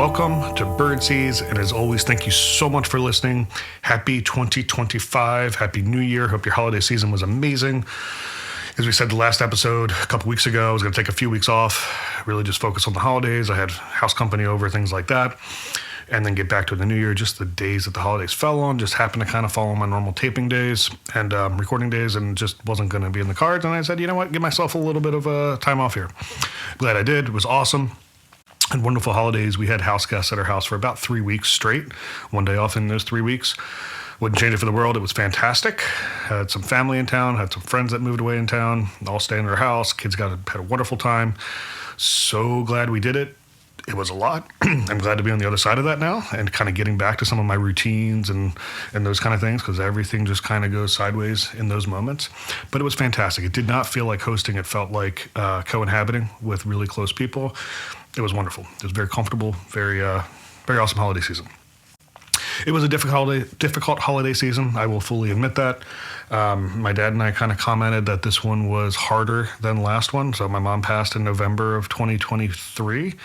welcome to Birdseas. And as always, thank you so much for listening. Happy 2025. Happy New Year. Hope your holiday season was amazing. As we said the last episode a couple weeks ago, I was going to take a few weeks off, really just focus on the holidays. I had house company over, things like that, and then get back to the new year. Just the days that the holidays fell on just happened to kind of fall on my normal taping days and recording days, and just wasn't going to be in the cards. And I said, you know what, give myself a little bit of time off here. Glad I did. It was awesome. And wonderful holidays. We had house guests at our house for about 3 weeks straight, one day off in those 3 weeks. Wouldn't change it for the world. It was fantastic. Had some family in town, had some friends that moved away in town, all staying in our house. Kids had a wonderful time. So glad we did it. It was a lot. I'm glad to be on the other side of that now and kind of getting back to some of my routines and those kind of things, because everything just kind of goes sideways in those moments. But it was fantastic. It did not feel like hosting. It felt like co-inhabiting with really close people. It was wonderful. It was very comfortable, very awesome holiday season. It was a difficult holiday season. I will fully admit that. My dad and I kind of commented that this one was harder than the last one. So my mom passed in November of 2023.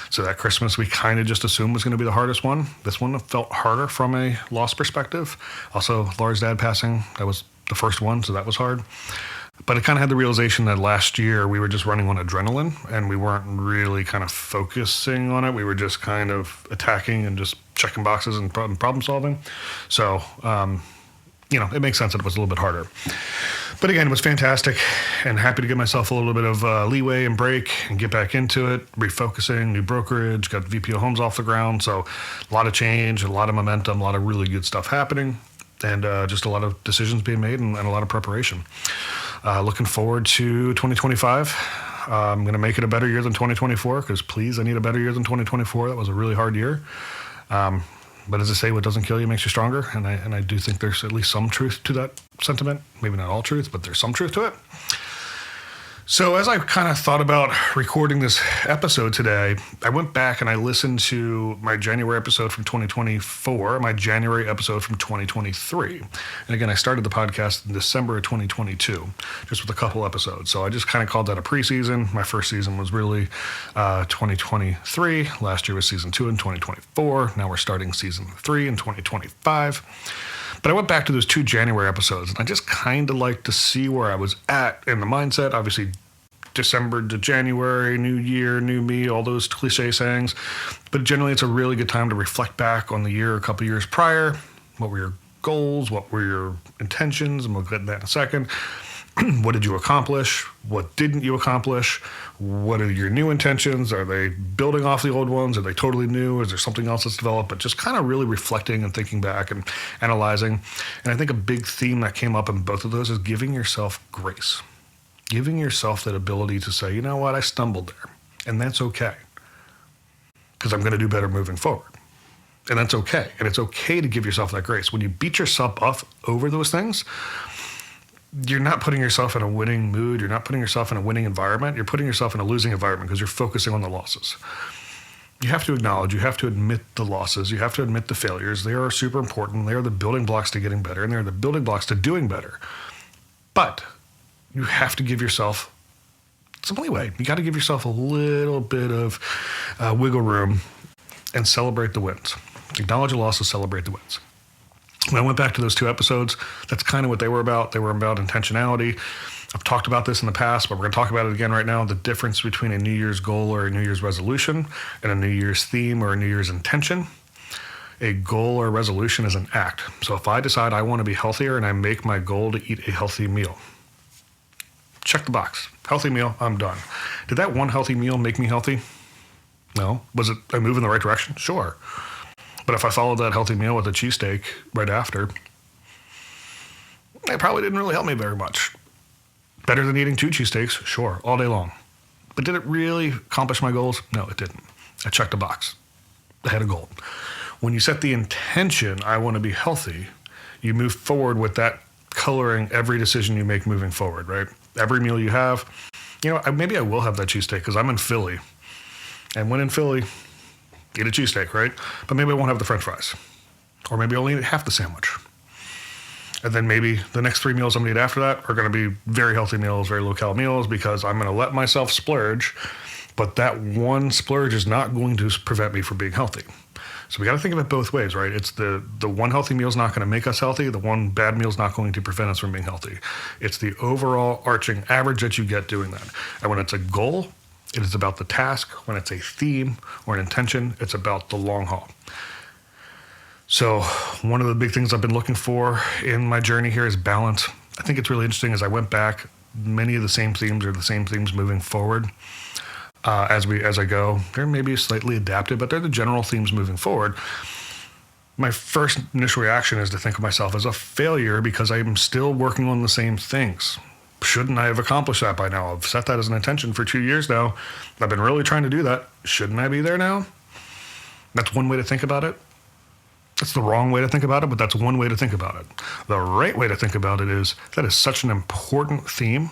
So that Christmas we kind of just assumed was going to be the hardest one. This one felt harder from a loss perspective. Also, Laura's dad passing, that was the first one, so that was hard. But I kind of had the realization that last year we were just running on adrenaline and we weren't really kind of focusing on it. We were just kind of attacking and just checking boxes and problem solving. So, it makes sense that it was a little bit harder. But again, it was fantastic and happy to give myself a little bit of leeway and break and get back into it, refocusing, new brokerage, got VPO Homes off the ground. So a lot of change, a lot of momentum, a lot of really good stuff happening, and just a lot of decisions being made and a lot of preparation. Looking forward to 2025. I'm going to make it a better year than 2024 because, please, I need a better year than 2024. That was a really hard year. But as I say, what doesn't kill you makes you stronger. And I do think there's at least some truth to that sentiment. Maybe not all truth, but there's some truth to it. So as I kind of thought about recording this episode today, I went back and I listened to my January episode from 2024, my January episode from 2023. And again, I started the podcast in December of 2022, just with a couple episodes. So I just kind of called that a preseason. My first season was really 2023. Last year was season 2 in 2024. Now we're starting season 3 in 2025. But I went back to those 2 January episodes, and I just kind of like to see where I was at in the mindset. Obviously, December to January, new year, new me, all those cliche sayings. But generally, it's a really good time to reflect back on the year a couple years prior. What were your goals? What were your intentions? And we'll get into that in a second. What did you accomplish? What didn't you accomplish? What are your new intentions? Are they building off the old ones? Are they totally new? Is there something else that's developed? But just kind of really reflecting and thinking back and analyzing. And I think a big theme that came up in both of those is giving yourself grace. Giving yourself that ability to say, you know what, I stumbled there. And that's okay. Because I'm going to do better moving forward. And that's okay. And it's okay to give yourself that grace. When you beat yourself up over those things, you're not putting yourself in a winning mood. You're not putting yourself in a winning environment. You're putting yourself in a losing environment because you're focusing on the losses. You have to acknowledge, you have to admit the losses. You have to admit the failures. They are super important. They are the building blocks to getting better, and they're the building blocks to doing better. But you have to give yourself some leeway. You got to give yourself a little bit of wiggle room and celebrate the wins. Acknowledge the losses, celebrate the wins. When I went back to those 2 episodes, that's kind of what they were about. They were about intentionality. I've talked about this in the past, but we're going to talk about it again right now. The difference between a New Year's goal or a New Year's resolution and a New Year's theme or a New Year's intention. A goal or resolution is an act. So if I decide I want to be healthier and I make my goal to eat a healthy meal, check the box. Healthy meal, I'm done. Did that one healthy meal make me healthy? No. Was it a move in the right direction? Sure. But if I followed that healthy meal with a cheesesteak right after, it probably didn't really help me very much. Better than eating 2 cheesesteaks? Sure, all day long. But did it really accomplish my goals? No, it didn't. I checked a box. I had a goal. When you set the intention, I want to be healthy, you move forward with that coloring every decision you make moving forward, right? Every meal you have, maybe I will have that cheesesteak because I'm in Philly. And when in Philly, eat a cheesesteak, right? But maybe I won't have the French fries. Or maybe I'll eat half the sandwich. And then maybe the next 3 meals I'm going to eat after that are going to be very healthy meals, very low-cal meals, because I'm going to let myself splurge But that one splurge is not going to prevent me from being healthy. So we got to think of it both ways, right? It's the one healthy meal is not going to make us healthy. The one bad meal is not going to prevent us from being healthy. It's the overall arching average that you get doing that. And when it's a goal, it is about the task. When it's a theme or an intention, it's about the long haul. So one of the big things I've been looking for in my journey here is balance. I think it's really interesting as I went back, many of the same themes are the same themes moving forward. As I go, they're maybe slightly adapted, but they're the general themes moving forward. My first initial reaction is to think of myself as a failure because I'm still working on the same things. Shouldn't I have accomplished that by now? I've set that as an intention for 2 years now. I've been really trying to do that. Shouldn't I be there now? That's one way to think about it. That's the wrong way to think about it, but that's one way to think about it. The right way to think about it is that is such an important theme.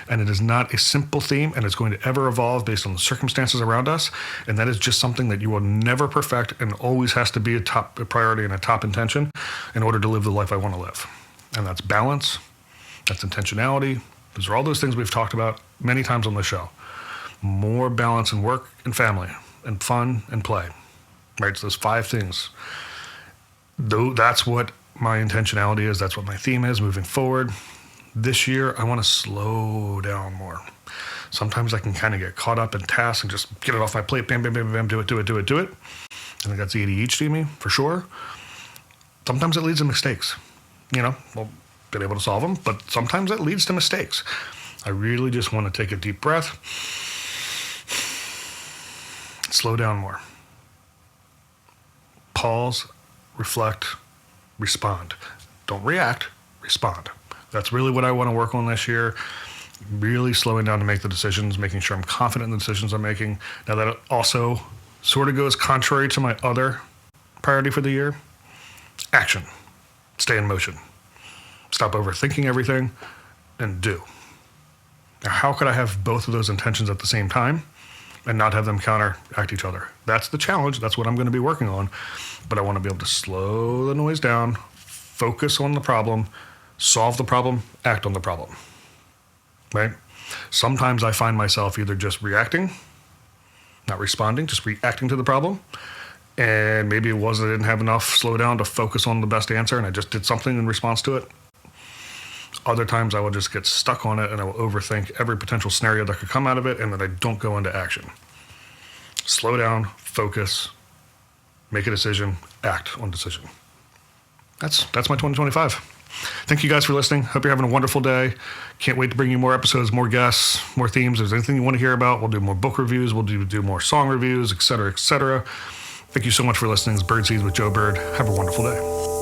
And it is not a simple theme, and it's going to ever evolve based on the circumstances around us. And that is just something that you will never perfect and always has to be a top priority and a top intention in order to live the life I want to live. And that's balance, that's intentionality. Those are all those things we've talked about many times on the show. More balance in work and family and fun and play, right? So those 5 things. Though that's what my intentionality is. That's what my theme is moving forward. This year, I want to slow down more. Sometimes I can kind of get caught up in tasks and just get it off my plate, bam, bam, bam, bam, do it. I think that's ADHD me, for sure. Sometimes it leads to mistakes. Well, been able to solve them, but sometimes it leads to mistakes. I really just want to take a deep breath, slow down more. Pause, reflect, respond. Don't react, respond. That's really what I want to work on this year. Really slowing down to make the decisions, making sure I'm confident in the decisions I'm making. Now that also sort of goes contrary to my other priority for the year. Action. Stay in motion. Stop overthinking everything and do. Now, how could I have both of those intentions at the same time and not have them counteract each other? That's the challenge. That's what I'm going to be working on. But I want to be able to slow the noise down, focus on the problem, solve the problem, act on the problem, right? Sometimes I find myself either just reacting, not responding, just reacting to the problem. And maybe it was I didn't have enough slow down to focus on the best answer and I just did something in response to it. Other times I will just get stuck on it and I will overthink every potential scenario that could come out of it and then I don't go into action. Slow down, focus, make a decision, act on decision. That's my 2025. Thank you guys for listening. Hope you're having a wonderful day. Can't wait to bring you more episodes, more guests, more themes. If there's anything you want to hear about, we'll do more book reviews. We'll do more song reviews, et cetera, et cetera. Thank you so much for listening. It's Birdseeds with Joe Bird. Have a wonderful day.